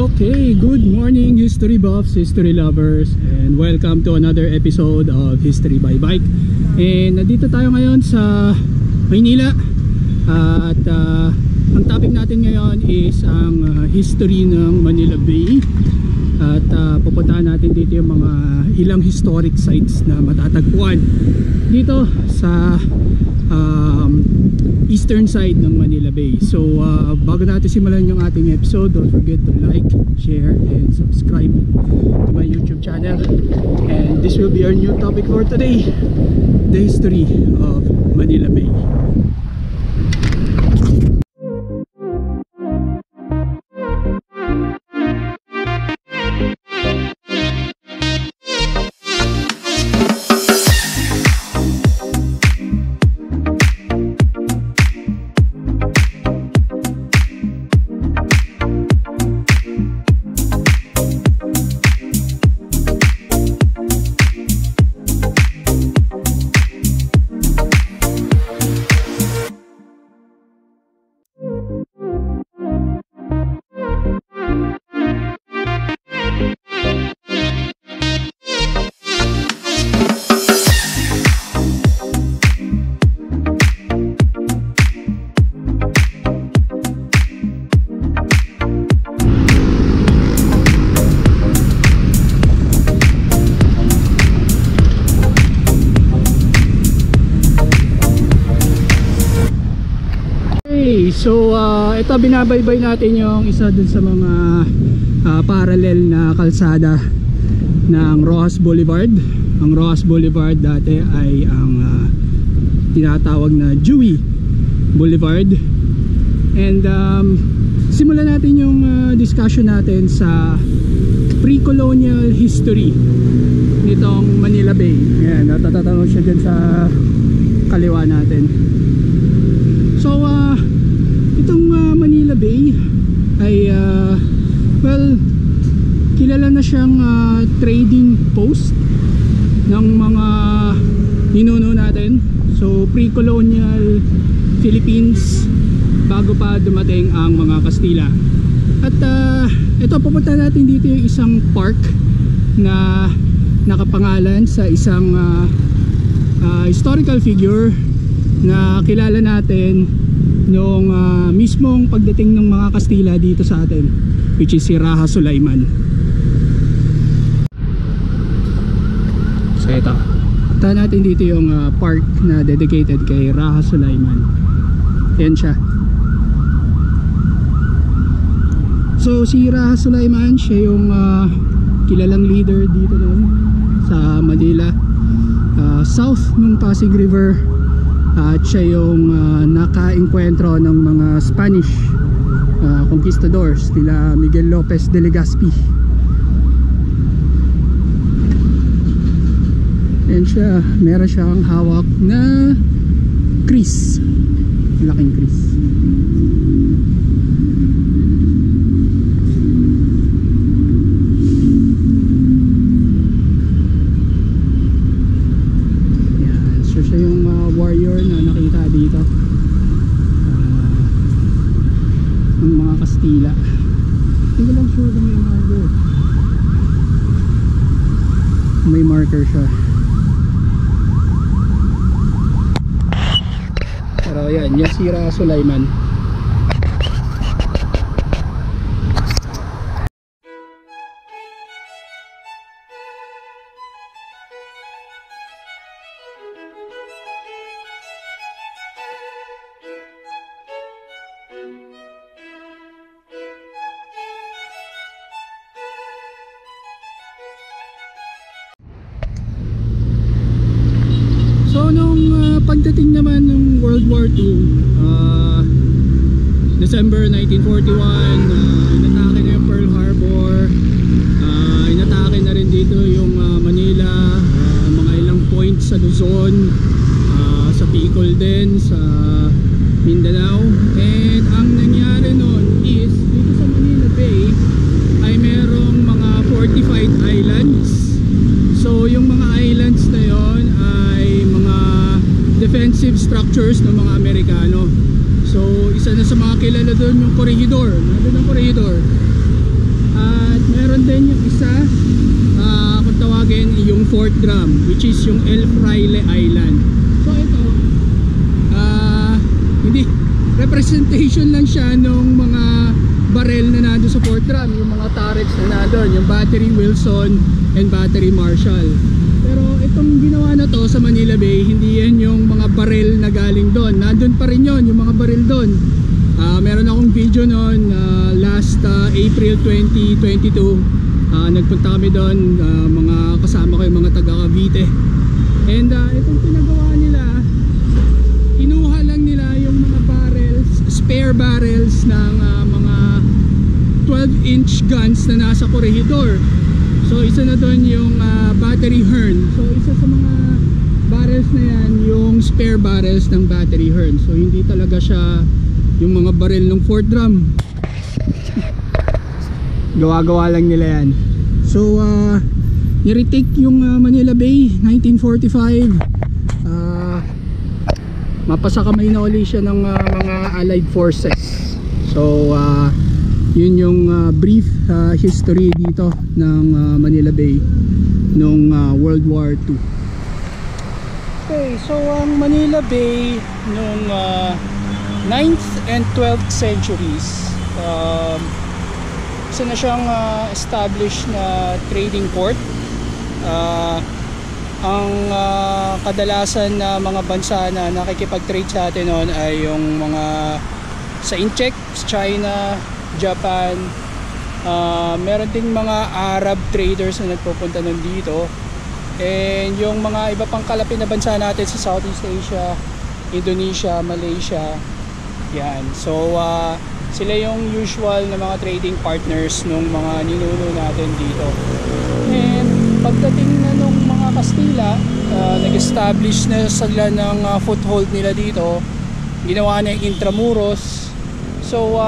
Okay, good morning history buffs, history lovers, and welcome to another episode of History by Bike. And nandito tayo ngayon sa Maynila at ang topic natin ngayon is ang history ng Manila Bay. At pupuntahan natin dito yung mga ilang historic sites na matatagpuan dito sa eastern side ng Manila Bay. So bago natin simulan yung ating episode, don't forget to like, share, and subscribe to my YouTube channel. And this will be our new topic for today, the history of Manila Bay. So ito, binabaybay natin yung isa dun sa mga parallel na kalsada ng Roxas Boulevard. Ang Roxas Boulevard dati ay ang tinatawag na Dewey Boulevard. And simulan natin yung discussion natin sa pre-colonial history nitong Manila Bay. Ayan, natatanong siya dyan sa kaliwa natin. So itong Manila Bay ay well, kilala na siyang trading post ng mga ninuno natin. So pre-colonial Philippines, bago pa dumating ang mga Kastila. At ito, pupunta natin dito yung isang park na nakapangalan sa isang historical figure na kilala natin nung mismong pagdating ng mga Kastila dito sa atin, which is si Raha Sulaiman. So ito, punta natin dito yung park na dedicated kay Raha Sulaiman. Yan siya. So si Raha Sulaiman, siya yung kilalang leader dito noon sa Manila, south ng Pasig River. At siya yung naka-encuentro ng mga Spanish conquistadors nila Miguel Lopez de Legazpi. And siya, meron siyang hawak na kris, laking kris. Warrior na nakita dito ng mga Kastila. Hindi ko lang sure kung may marker. May marker siya. Pero yan, yung si Raha Sulaiman. So nung pagdating naman ng World War II, December 1941, inatake na yung Pearl Harbor, inatake na rin dito yung Manila, mga ilang points sa Luzon, sa Bicol din, sa Mindanao. And ang nangyari noon is dito sa Manila Bay ay merong mga fortified islands. So yung mga islands na yon ay mga defensive structures ng mga Amerikano. So isa na sa mga kilala doon yung Corregidor. Nandun ang Corregidor. At meron din yung isa, kung tawagin, yung 4th drum, which is yung El Fraile Island. So ito, hindi, representation lang siya ng mga barrel na nandun sa 4th drum, yung mga turrets na nandun, yung Battery Wilson and Battery Marshall. Pero itong ginawa na to sa Manila Bay, hindi yan yung mga barrel na galing doon. Nandun pa rin yun, yung mga barrel doon. Meron akong video noon last April 2022. Nagpunta kami doon, mga kasama ko yung mga taga Cavite. And itong pinagawa nila, kinuha lang nila yung mga barrels, spare barrels ng mga 12-inch guns na nasa Corregidor. So isa na doon yung battery Hearn. So isa sa mga barrels na yan yung spare barrels ng battery Hearn. So hindi talaga siya yung mga barrel ng 4th drum. Gawa-gawa lang nila yan. So ni-retake yung Manila Bay 1945. Mapasa kamay na uli siya ng mga Allied Forces. So yun yung brief history dito ng Manila Bay nung World War II. Okay, so ang Manila Bay nung 9th and 12th centuries, isa na siyang established na trading port. Ang kadalasan na mga bansa na nakikipag-trade sa atin noon ay yung mga sa Incheck, China, Japan. Meron ding mga Arab traders na nagpupunta nun dito. And yung mga iba pang kalapit na bansa natin sa Southeast Asia, Indonesia, Malaysia, yan. So sila yung usual na mga trading partners nung mga ninuno natin dito. And pagdating na nung mga Kastila, nag-establish na sila ng foothold nila dito. Ginawa na yung Intramuros. So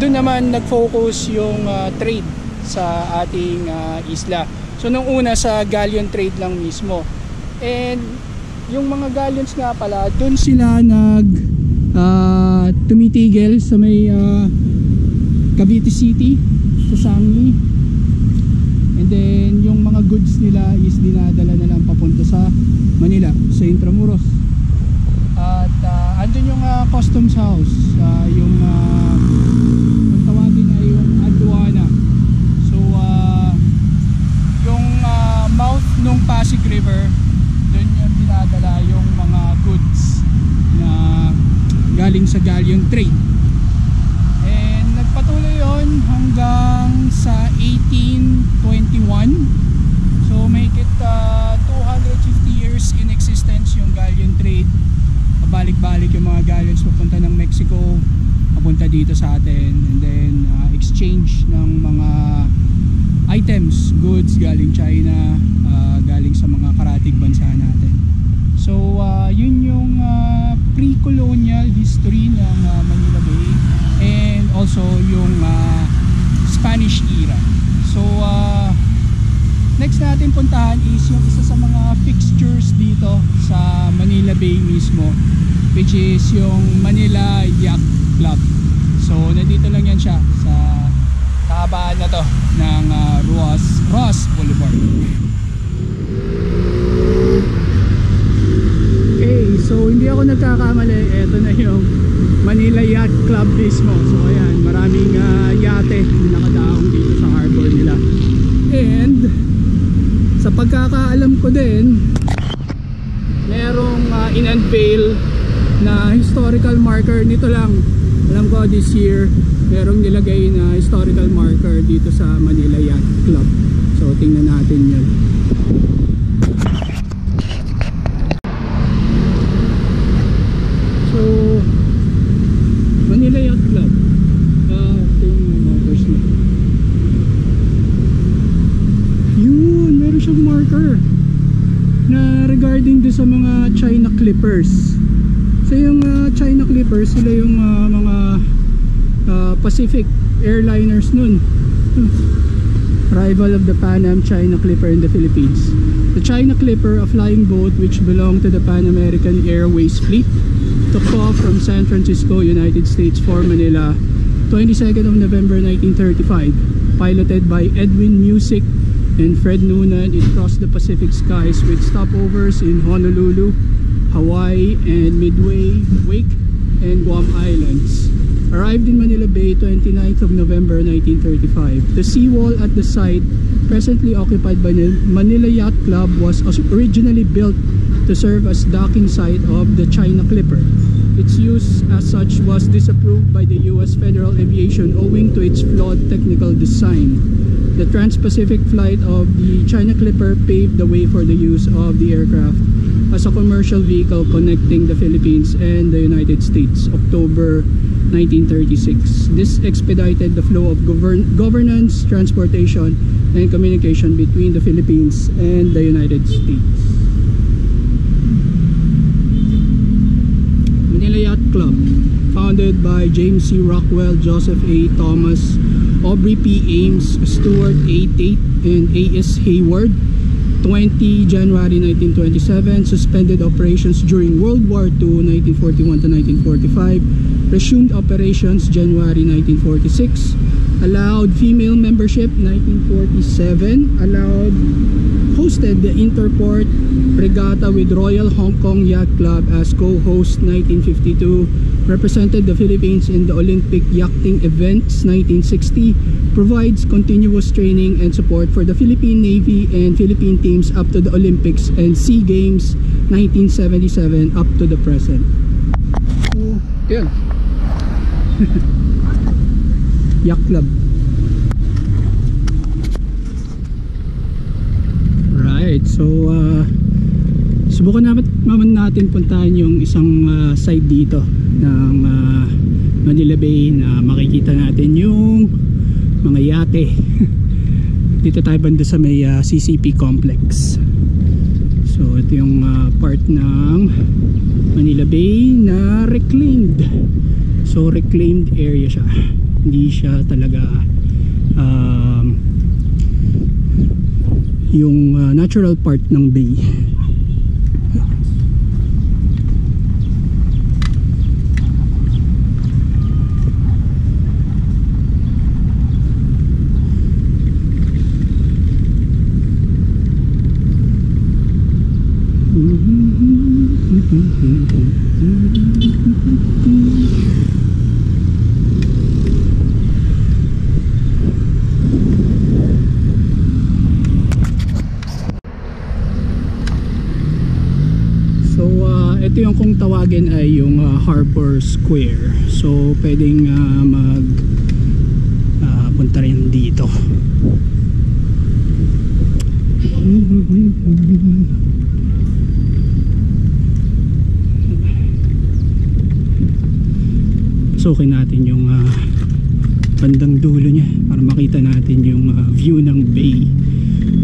doon naman nag-focus yung trade sa ating isla. So nung una sa galleon trade lang mismo. And yung mga galleons nga pala, doon sila tumitigil sa may Cavite City, sa Sangli. And then yung mga goods nila is dinadala na lang papunta sa Manila, sa Intramuros. At andun yung customs house, yung kung tawagin ay yung aduana. So yung mouth ng Pasig River, dun yung dinadala yung mga goods na galing sa galleon trade. And nagpatuloy yon hanggang sa 1821. So make it 250 years in existence yung galleon trade. Pabalik-balik yung mga galleons papunta ng Mexico, papunta dito sa atin, and then exchange ng mga items, goods galing China, galing sa mga karatig bansa natin. So yun yung pre-colonial history ng Manila Bay, and also yung Spanish era. So next natin puntahan is yung isa sa mga fixtures dito sa Manila Bay mismo, which is yung Manila Yacht Club. So nandito lang yan siya sa kahabaan na to ng Ross Boulevard. Okay, so hindi ako nagkakamali, eto na yung Manila Yacht Club mismo. So ayan, maraming yate na nakadaong dito sa harbor nila. And sa pagkakaalam ko din, merong in-unveil na historical marker nito lang. Alam ko this year merong nilagay na historical marker dito sa Manila Yacht Club. So tingnan natin yun. So Manila Yacht Club, ito yung markers na. Yun, meron siyang marker na regarding do sa mga China Clippers. So yung China Clippers, sila yung mga Pacific airliners nun. Rival of the Pan Am China Clipper in the Philippines. The China Clipper, a flying boat which belonged to the Pan American Airways fleet, took off from San Francisco, United States for Manila, 22nd of November 1935. piloted by Edwin Music and Fred Noonan. It crossed the Pacific skies with stopovers in Honolulu, Hawaii, and Midway, Wake, and Guam Islands. Arrived in Manila Bay 29th of November 1935. The seawall at the site, presently occupied by the Manila Yacht Club, was originally built to serve as docking site of the China Clipper. Its use as such was disapproved by the U.S. Federal Aviation owing to its flawed technical design. The trans-Pacific flight of the China Clipper paved the way for the use of the aircraft as a commercial vehicle connecting the Philippines and the United States, October 1936. This expedited the flow of governance, transportation, and communication between the Philippines and the United States. Manila Yacht Club, founded by James C. Rockwell, Joseph A. Thomas, Aubrey P. Ames, Stuart A. Tate, and A.S. Hayward. 20 January 1927, suspended operations during World War II 1941 to 1945, resumed operations January 1946, allowed female membership 1947, hosted the Interport Regatta with Royal Hong Kong Yacht Club as co-host 1952, represented the Philippines in the Olympic yachting events 1960, provides continuous training and support for the Philippine Navy and Philippine teams up to the Olympics and SEA Games 1977 up to the present. So, yun. Yacht Club. Right, so subukan naman natin puntahan yung isang side dito ng Manila Bay na makikita natin yung mga yate. Dito tayo banda sa may CCP complex. So ito yung part ng Manila Bay na reclaimed. So reclaimed area siya, hindi siya talaga yung natural part ng bay. Ito yung kung tawagin ay yung Harbor Square. So pwedeng punta rin dito. Sukin natin yung bandang dulo niya para makita natin yung view ng bay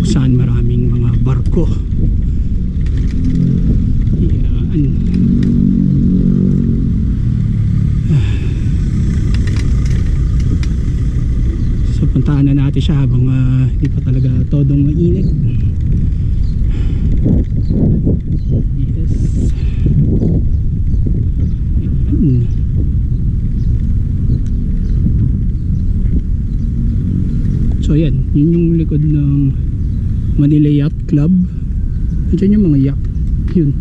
kung saan maraming mga barko. So puntahan na natin siya habang hindi pa talaga todong mainit. Yes. Ayan. So yan, yun yung likod ng Manila Yacht Club. Andiyan yung mga yacht. Yun.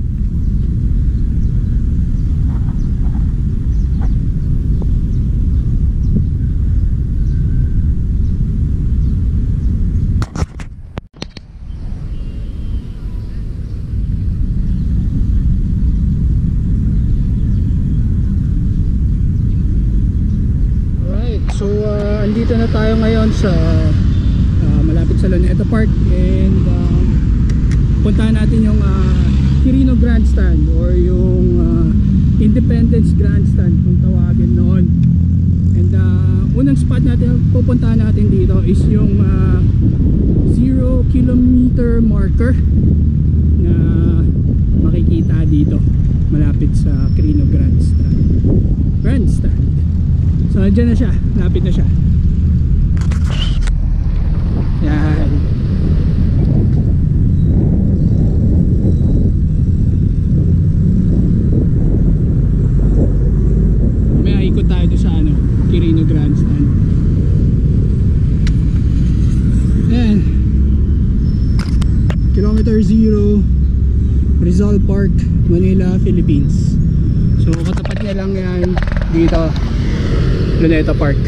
So andito na tayo ngayon sa malapit sa Luneta Park, and puntahan natin yung Quirino Grandstand or yung Independence Grandstand kung tawagin noon. And unang spot natin pupuntahan natin dito is yung 0 kilometer marker na makikita dito malapit sa Quirino Grandstand. So dyan na siya, lapit na siya. Yan. May ikot tayo doon sa Quirino Grandstand. Letter Zero, Rizal Park, Manila, Philippines. So katapat niya lang yan dito, Luneta Park.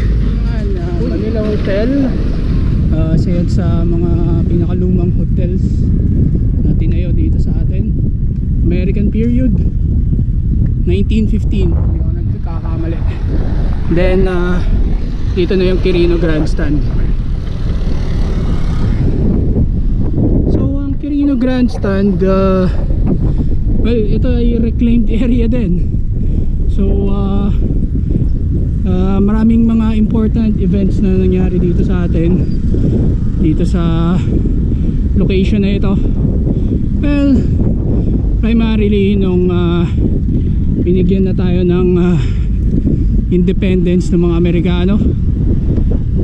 Manila Hotel, isa yan sa mga pinakalumang hotels na tinayo dito sa atin. American period, 1915, hindi ako nagkakamali. Then dito na yung Quirino Grandstand. So ang Quirino Grandstand, well, ito ay reclaimed area din. So maraming mga important events na nangyari dito sa atin, dito sa location na ito. Well, primarily nung binigyan na tayo ng independence ng mga Amerikano,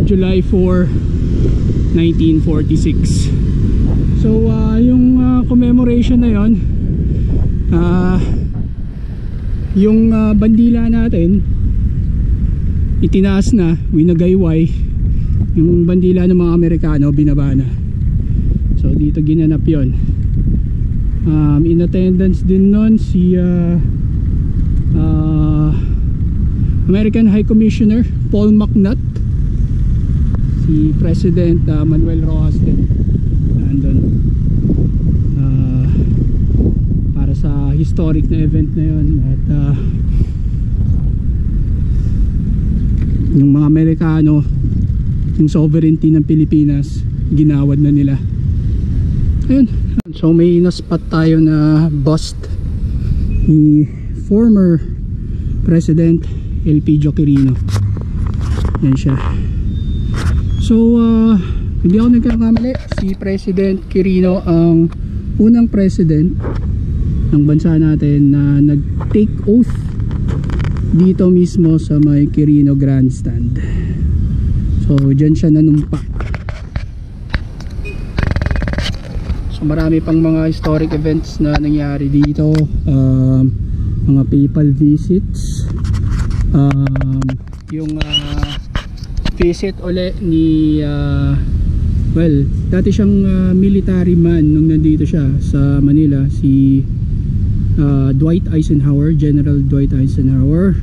July 4, 1946. So yung commemoration na yon, yung bandila natin itinaas na, winagayway. Yung bandila ng mga Amerikano binaba na. So dito ginanap yon. In attendance din nun si American High Commissioner Paul McNutt, si President Manuel Rojas din nandun, para sa historic na event na yon. At yung mga Amerikano, yung sovereignty ng Pilipinas, ginawad na nila. Ayun. So may naspot tayo na bust ni former President Elpidio Quirino. Yan siya. So hindi ako nagkakamali, si President Quirino ang unang president ng bansa natin na nag-take oath dito mismo sa may Quirino Grandstand. So dyan siya nanumpa. So marami pang mga historic events na nangyari dito, mga papal visits, yung visit uli ni well, dati siyang military man nung nandito siya sa Manila, si Dwight Eisenhower, General Dwight Eisenhower.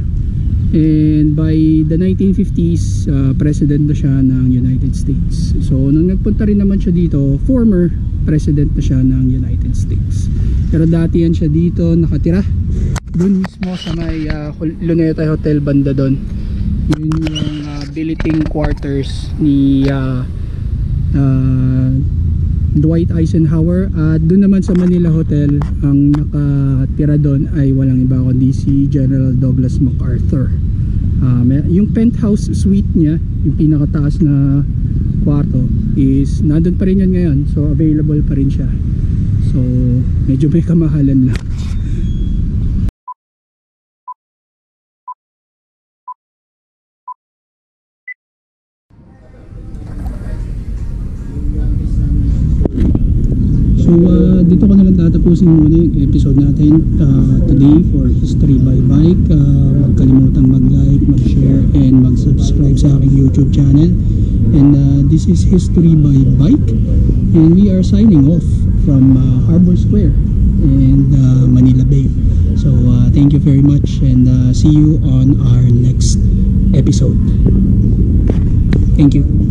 And by the 1950s, president na siya ng United States. So nung nagpunta rin naman siya dito, former president na siya ng United States. Pero dati yan siya dito nakatira, dun mismo sa may Luneta Hotel banda doon. Yun yung billeting quarters ni Dwight Eisenhower. At doon naman sa Manila Hotel, ang nakatira doon ay walang iba kundi si General Douglas MacArthur. Yung penthouse suite niya, yung pinakataas na kwarto, is nandun pa rin yun ngayon. So available pa rin siya. So medyo may kamahalan lang. So dito ko na lang tatapusin muna yung episode natin today for History by Bike. Huwag kalimutang mag-like, mag-share, and mag-subscribe sa aking YouTube channel. And this is History by Bike, and we are signing off from Harbor Square and Manila Bay. So thank you very much, and see you on our next episode. Thank you.